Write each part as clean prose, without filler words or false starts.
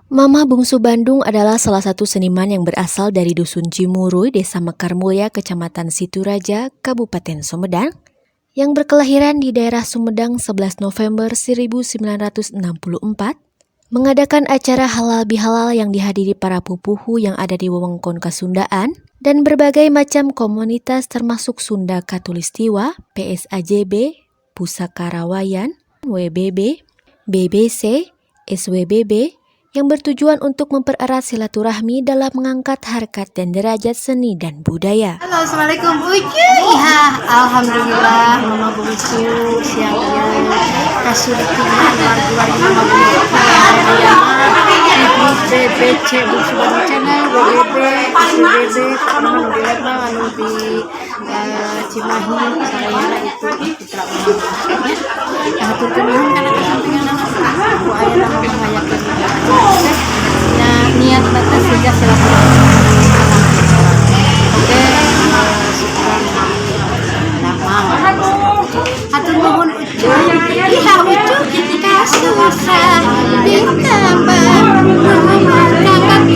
Mama Bungsu Bandung adalah salah satu seniman yang berasal dari Dusun Cimuruy, Desa Mekar Mulya, Kecamatan Situraja, Kabupaten Sumedang, yang berkelahiran di daerah Sumedang 11 November 1964, mengadakan acara halal bihalal yang dihadiri para pupuhu yang ada di wewengkon Kasundaan dan berbagai macam komunitas termasuk Sunda Katulistiwa, PSAJB, Pusaka Rawayan, WBB, BBC, SWBB, yang bertujuan untuk mempererat silaturahmi dalam mengangkat harkat dan derajat seni dan budaya. Halo, Assalamualaikum. Iya, alhamdulillah Mama Bungsu siang kasurtian warga Mama Bungsu BBC Bungsu Bandung Channel, WBB, SWBB, teman di anu di Cimahi, saya itu Putra Mama Bungsu. Atur kenuhun karena kesampingan aku aya mengayakeun nah niat batas sehingga silaturahmi. Oke, syukuran atur nuhun iha ucuk kasusah ditambah mengangkat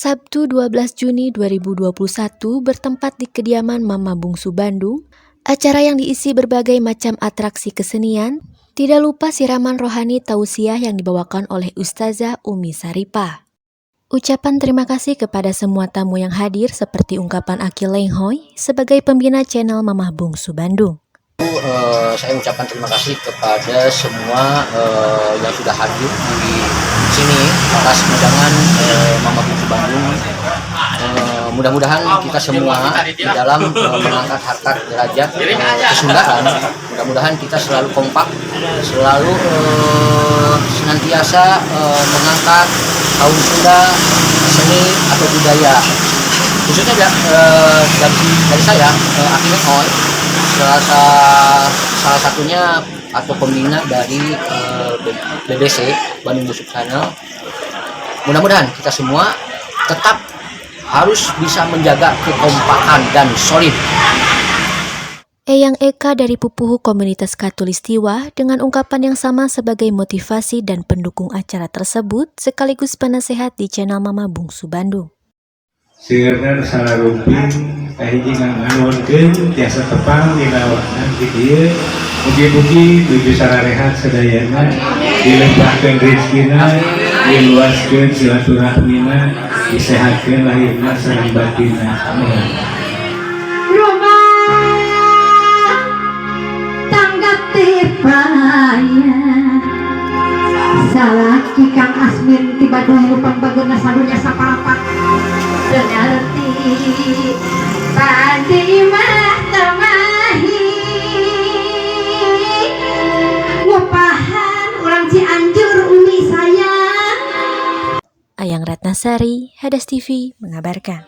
Sabtu 12 Juni 2021 bertempat di kediaman Mama Bungsu Bandung, acara yang diisi berbagai macam atraksi kesenian, tidak lupa siraman rohani tausiah yang dibawakan oleh Ustazah Umi Saripah. Ucapan terima kasih kepada semua tamu yang hadir seperti ungkapan Akil Lenghoy sebagai pembina channel Mama Bungsu Bandung. Saya ucapkan terima kasih kepada semua yang sudah hadir di sini atas undangan Mama Bungsu Bandung. Mudah-mudahan kita semua di dalam mengangkat harkat derajat kesundaan, mudah-mudahan kita selalu kompak, selalu senantiasa mengangkat kaum Sunda, seni atau budaya. Khususnya dari saya, Akil Lenghoy, salah satunya atau pembina dari BBC Bandung Music Channel. Mudah-mudahan kita semua tetap harus bisa menjaga kekompakan dan solid. Eyang Eka dari Pupuhu Komunitas Katulistiwa dengan ungkapan yang sama sebagai motivasi dan pendukung acara tersebut sekaligus penasehat di channel Mama Bungsu Bandung. Sirna salah rumpin kahiji ngangonkeun tiasa tepang dina wakna di dieu mugi-mugi tujuh sararehat sadayana dilempahkeun rezekina diluaskeun silaturahmina disehatkeun lahirna sareng batinna amin. Rumah tangga tepaya salaki Kang Asmin tiba dulu pambageuna sadunya saparapat Dengarti tadi mah temahi ngupahan orang Cianjur Umi sayang. Ayang Ratnasari, Hadas TV mengabarkan.